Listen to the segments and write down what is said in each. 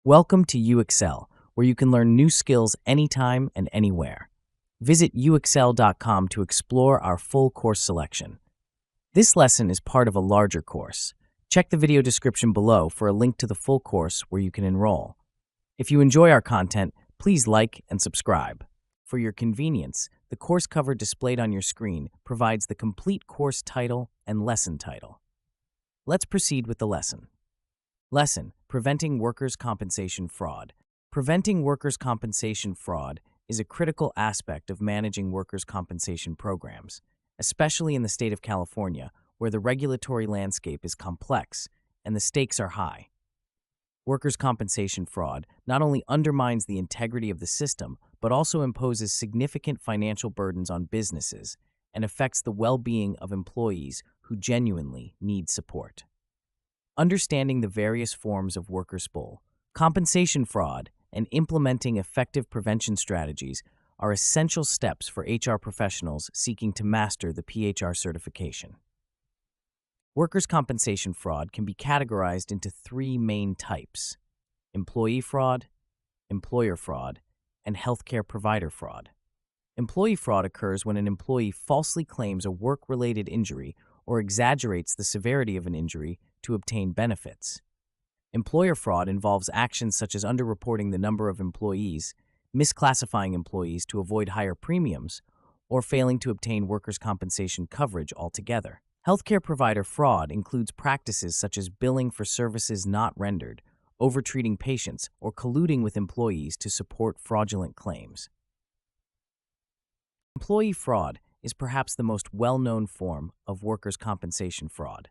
Welcome to UXL, where you can learn new skills anytime and anywhere. Visit uxl.com to explore our full course selection. This lesson is part of a larger course. Check the video description below for a link to the full course where you can enroll. If you enjoy our content, please like and subscribe. For your convenience, the course cover displayed on your screen provides the complete course title and lesson title. Let's proceed with the lesson. Lesson: Preventing Workers' Compensation Fraud. Preventing workers' compensation fraud is a critical aspect of managing workers' compensation programs, especially in the state of California, where the regulatory landscape is complex and the stakes are high. Workers' compensation fraud not only undermines the integrity of the system, but also imposes significant financial burdens on businesses and affects the well-being of employees who genuinely need support. Understanding the various forms of workers' compensation fraud and implementing effective prevention strategies are essential steps for HR professionals seeking to master the PHR certification. Workers' compensation fraud can be categorized into three main types: employee fraud, employer fraud, and healthcare provider fraud. Employee fraud occurs when an employee falsely claims a work-related injury or exaggerates the severity of an injury to obtain benefits. Employer fraud involves actions such as underreporting the number of employees, misclassifying employees to avoid higher premiums, or failing to obtain workers' compensation coverage altogether. Healthcare provider fraud includes practices such as billing for services not rendered, overtreating patients, or colluding with employees to support fraudulent claims. Employee fraud is perhaps the most well-known form of workers' compensation fraud.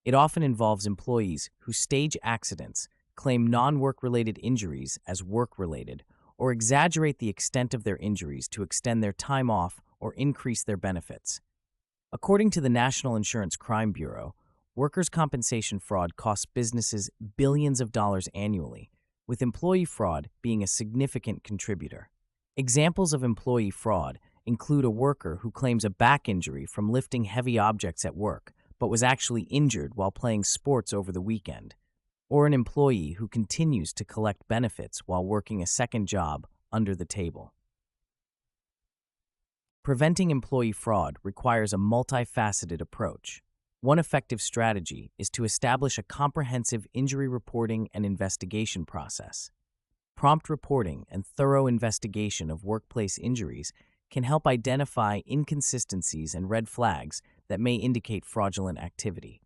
It often involves employees who stage accidents, claim non-work-related injuries as work-related, or exaggerate the extent of their injuries to extend their time off or increase their benefits. According to the National Insurance Crime Bureau, workers' compensation fraud costs businesses billions of dollars annually, with employee fraud being a significant contributor. Examples of employee fraud include a worker who claims a back injury from lifting heavy objects at work, but was actually injured while playing sports over the weekend, or an employee who continues to collect benefits while working a second job under the table. Preventing employee fraud requires a multifaceted approach. One effective strategy is to establish a comprehensive injury reporting and investigation process. Prompt reporting and thorough investigation of workplace injuries can help identify inconsistencies and red flags that may indicate fraudulent activity.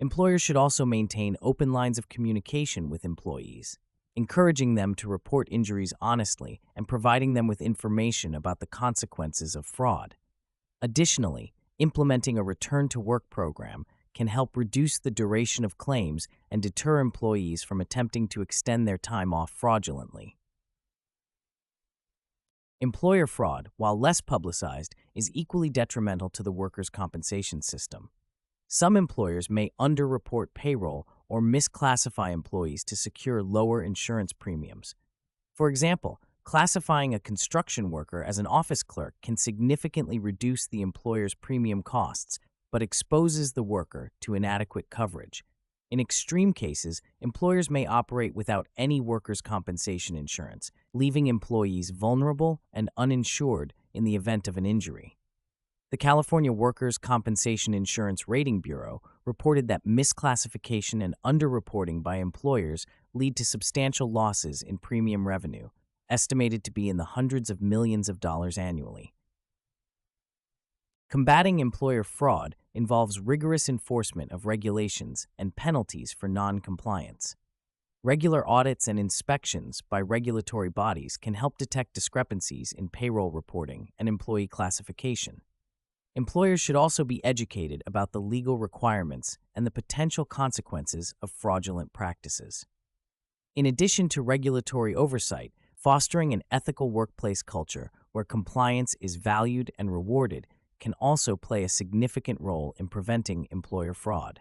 Employers should also maintain open lines of communication with employees, encouraging them to report injuries honestly and providing them with information about the consequences of fraud. Additionally, implementing a return-to-work program can help reduce the duration of claims and deter employees from attempting to extend their time off fraudulently. Employer fraud, while less publicized, is equally detrimental to the workers' compensation system. Some employers may underreport payroll or misclassify employees to secure lower insurance premiums. For example, classifying a construction worker as an office clerk can significantly reduce the employer's premium costs, but exposes the worker to inadequate coverage. In extreme cases, employers may operate without any workers' compensation insurance, leaving employees vulnerable and uninsured in the event of an injury. The California Workers' Compensation Insurance Rating Bureau reported that misclassification and underreporting by employers lead to substantial losses in premium revenue, estimated to be in the hundreds of millions of dollars annually. Combating employer fraud involves rigorous enforcement of regulations and penalties for non-compliance. Regular audits and inspections by regulatory bodies can help detect discrepancies in payroll reporting and employee classification. Employers should also be educated about the legal requirements and the potential consequences of fraudulent practices. In addition to regulatory oversight, fostering an ethical workplace culture where compliance is valued and rewarded can also play a significant role in preventing employer fraud.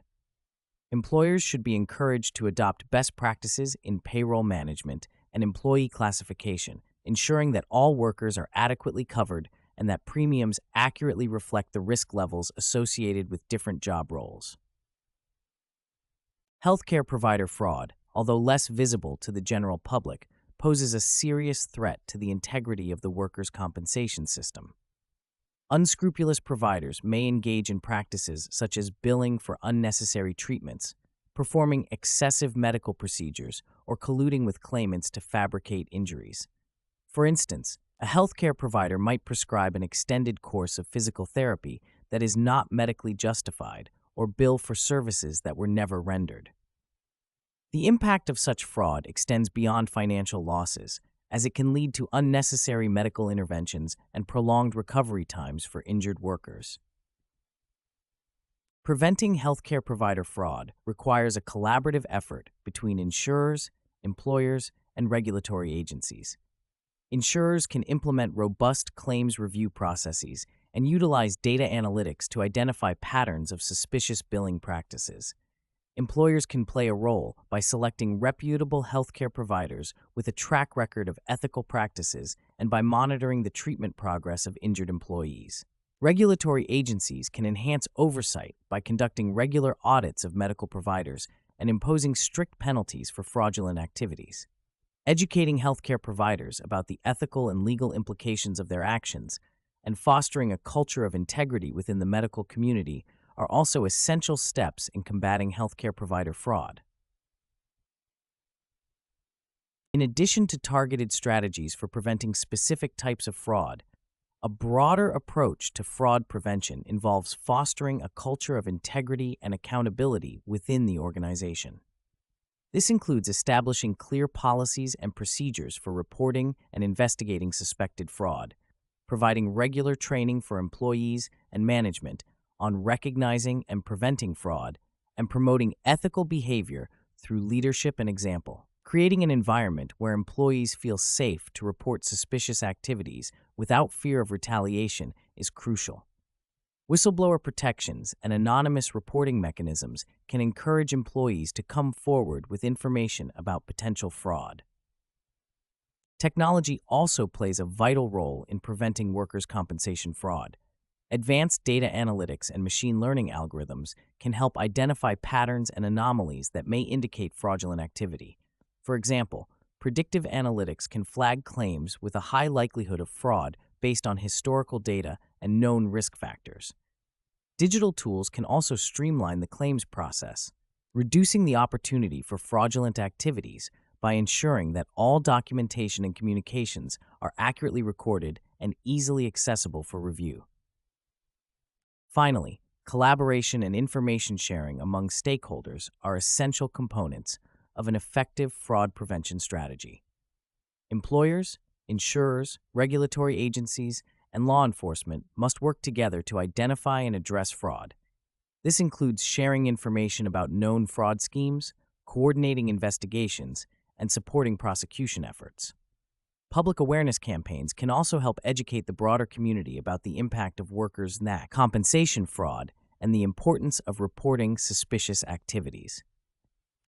Employers should be encouraged to adopt best practices in payroll management and employee classification, ensuring that all workers are adequately covered and that premiums accurately reflect the risk levels associated with different job roles. Healthcare provider fraud, although less visible to the general public, poses a serious threat to the integrity of the workers' compensation system. Unscrupulous providers may engage in practices such as billing for unnecessary treatments, performing excessive medical procedures, or colluding with claimants to fabricate injuries. For instance, a healthcare provider might prescribe an extended course of physical therapy that is not medically justified or bill for services that were never rendered. The impact of such fraud extends beyond financial losses, as it can lead to unnecessary medical interventions and prolonged recovery times for injured workers. Preventing healthcare provider fraud requires a collaborative effort between insurers, employers, and regulatory agencies. Insurers can implement robust claims review processes and utilize data analytics to identify patterns of suspicious billing practices. Employers can play a role by selecting reputable healthcare providers with a track record of ethical practices and by monitoring the treatment progress of injured employees. Regulatory agencies can enhance oversight by conducting regular audits of medical providers and imposing strict penalties for fraudulent activities. Educating healthcare providers about the ethical and legal implications of their actions and fostering a culture of integrity within the medical community are also essential steps in combating healthcare provider fraud. In addition to targeted strategies for preventing specific types of fraud, a broader approach to fraud prevention involves fostering a culture of integrity and accountability within the organization. This includes establishing clear policies and procedures for reporting and investigating suspected fraud, providing regular training for employees and management on recognizing and preventing fraud, and promoting ethical behavior through leadership and example. Creating an environment where employees feel safe to report suspicious activities without fear of retaliation is crucial. Whistleblower protections and anonymous reporting mechanisms can encourage employees to come forward with information about potential fraud. Technology also plays a vital role in preventing workers' compensation fraud. Advanced data analytics and machine learning algorithms can help identify patterns and anomalies that may indicate fraudulent activity. For example, predictive analytics can flag claims with a high likelihood of fraud based on historical data and known risk factors. Digital tools can also streamline the claims process, reducing the opportunity for fraudulent activities by ensuring that all documentation and communications are accurately recorded and easily accessible for review. Finally, collaboration and information sharing among stakeholders are essential components of an effective fraud prevention strategy. Employers, insurers, regulatory agencies, and law enforcement must work together to identify and address fraud. This includes sharing information about known fraud schemes, coordinating investigations, and supporting prosecution efforts. Public awareness campaigns can also help educate the broader community about the impact of workers' compensation fraud and the importance of reporting suspicious activities.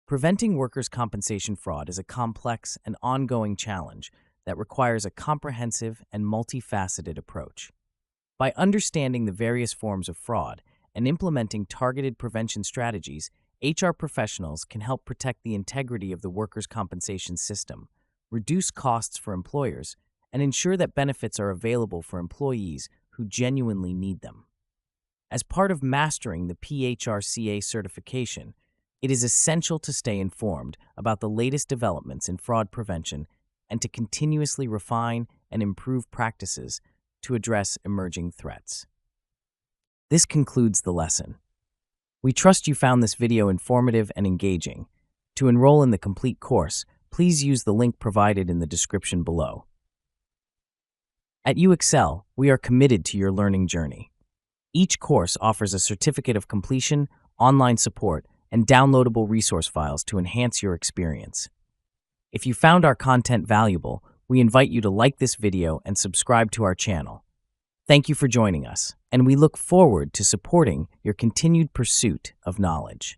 Preventing workers' compensation fraud is a complex and ongoing challenge that requires a comprehensive and multifaceted approach. By understanding the various forms of fraud and implementing targeted prevention strategies, HR professionals can help protect the integrity of the workers' compensation system, reduce costs for employers, and ensure that benefits are available for employees who genuinely need them. As part of mastering the PHRca certification, it is essential to stay informed about the latest developments in fraud prevention and to continuously refine and improve practices to address emerging threats. This concludes the lesson. We trust you found this video informative and engaging. To enroll in the complete course, please use the link provided in the description below. At UXL, we are committed to your learning journey. Each course offers a certificate of completion, online support, and downloadable resource files to enhance your experience. If you found our content valuable, we invite you to like this video and subscribe to our channel. Thank you for joining us, and we look forward to supporting your continued pursuit of knowledge.